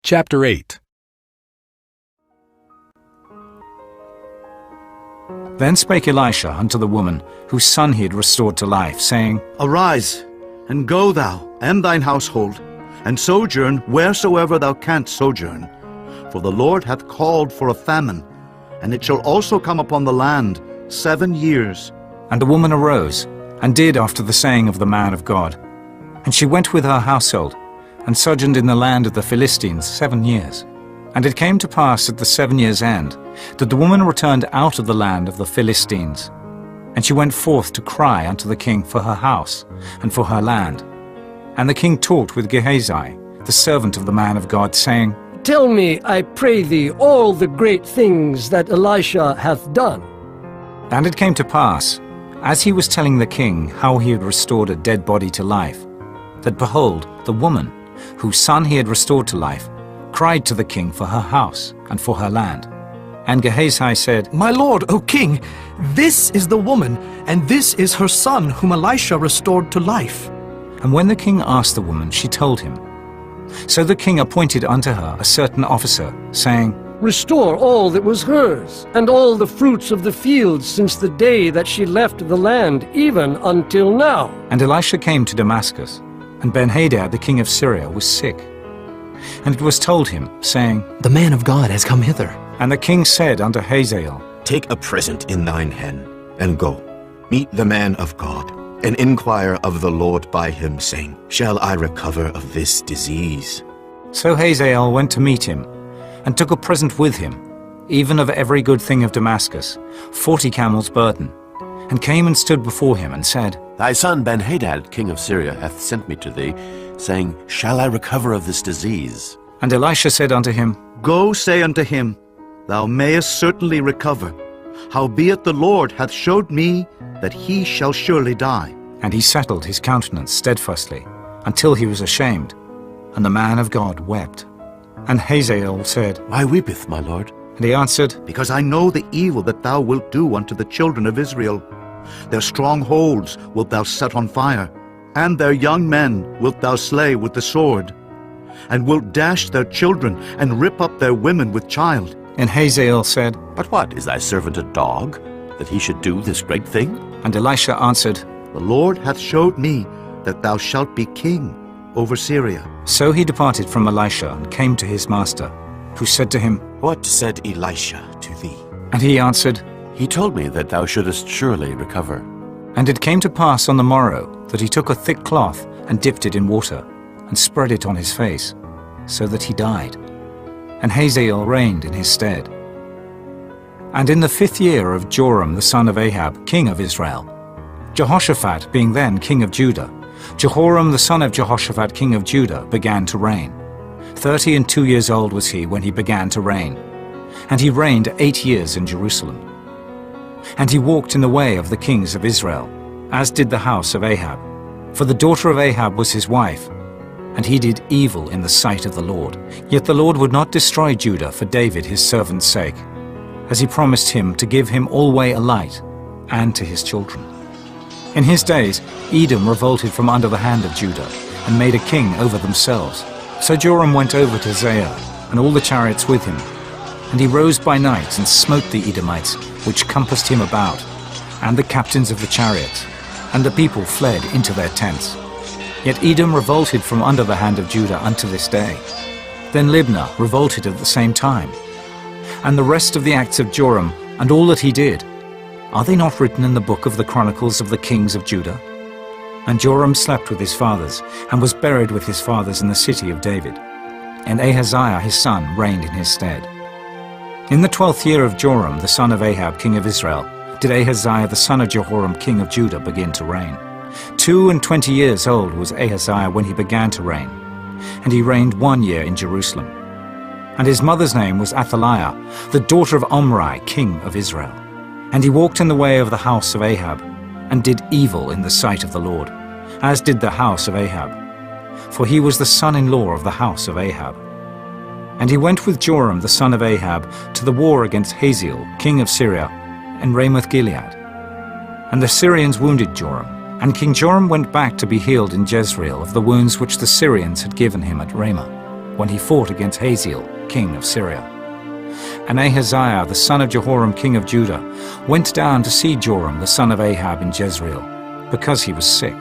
Chapter 8. Then spake Elisha unto the woman, whose son he had restored to life, saying, Arise, and go thou, and thine household, and sojourn wheresoever thou canst sojourn. For the Lord hath called for a famine, and it shall also come upon the land 7 years. And the woman arose, and did after the saying of the man of God. And she went with her household, and sojourned in the land of the Philistines 7 years. And it came to pass at the 7 years' end, that the woman returned out of the land of the Philistines. And she went forth to cry unto the king for her house, and for her land. And the king talked with Gehazi, the servant of the man of God, saying, Tell me, I pray thee, all the great things that Elisha hath done. And it came to pass, as he was telling the king how he had restored a dead body to life, that behold, the woman, whose son he had restored to life, cried to the king for her house and for her land. And Gehazi said, My lord, O king, this is the woman, and this is her son whom Elisha restored to life. And when the king asked the woman, she told him. So the king appointed unto her a certain officer, saying, Restore all that was hers, and all the fruits of the field since the day that she left the land, even until now. And Elisha came to Damascus, and Ben-Hadad the king of Syria was sick. And it was told him, saying, The man of God has come hither. And the king said unto Hazael, Take a present in thine hand, and go. Meet the man of God, and inquire of the Lord by him, saying, Shall I recover of this disease? So Hazael went to meet him, and took a present with him, even of every good thing of Damascus, 40 camels' burden, and came and stood before him, and said, Thy son Ben-Hadad, king of Syria, hath sent me to thee, saying, Shall I recover of this disease? And Elisha said unto him, Go say unto him, Thou mayest certainly recover. Howbeit the Lord hath showed me that he shall surely die. And he settled his countenance steadfastly, until he was ashamed. And the man of God wept. And Hazael said, Why weepeth my lord? And he answered, Because I know the evil that thou wilt do unto the children of Israel. Their strongholds wilt thou set on fire, and their young men wilt thou slay with the sword, and wilt dash their children, and rip up their women with child. And Hazael said, But what, is thy servant a dog, that he should do this great thing? And Elisha answered, The Lord hath showed me that thou shalt be king over Syria. So he departed from Elisha, and came to his master, who said to him, What said Elisha to thee? And he answered, He told me that thou shouldest surely recover. And it came to pass on the morrow, that he took a thick cloth, and dipped it in water, and spread it on his face, so that he died. And Hazael reigned in his stead. And in the 5th year of Joram the son of Ahab, king of Israel, Jehoshaphat being then king of Judah, Jehoram the son of Jehoshaphat king of Judah began to reign. 32 years old was he when he began to reign. And he reigned 8 years in Jerusalem. And he walked in the way of the kings of Israel, as did the house of Ahab. For the daughter of Ahab was his wife, and he did evil in the sight of the Lord. Yet the Lord would not destroy Judah for David his servant's sake, as he promised him to give him alway a light, and to his children. In his days Edom revolted from under the hand of Judah, and made a king over themselves. So Joram went over to Zair, and all the chariots with him. And he rose by night, and smote the Edomites, which compassed him about, and the captains of the chariots. And the people fled into their tents. Yet Edom revolted from under the hand of Judah unto this day. Then Libnah revolted at the same time. And the rest of the acts of Joram, and all that he did, are they not written in the book of the Chronicles of the kings of Judah? And Joram slept with his fathers, and was buried with his fathers in the city of David. And Ahaziah his son reigned in his stead. In the 12th year of Joram the son of Ahab king of Israel did Ahaziah the son of Jehoram king of Judah begin to reign. 22 years old was Ahaziah when he began to reign, and he reigned 1 year in Jerusalem. And his mother's name was Athaliah, the daughter of Omri king of Israel. And he walked in the way of the house of Ahab, and did evil in the sight of the Lord, as did the house of Ahab. For he was the son-in-law of the house of Ahab. And he went with Joram the son of Ahab to the war against Hazael, king of Syria, in Ramoth-Gilead. And the Syrians wounded Joram, and King Joram went back to be healed in Jezreel of the wounds which the Syrians had given him at Ramah, when he fought against Hazael, king of Syria. And Ahaziah, the son of Jehoram, king of Judah, went down to see Joram, the son of Ahab, in Jezreel, because he was sick.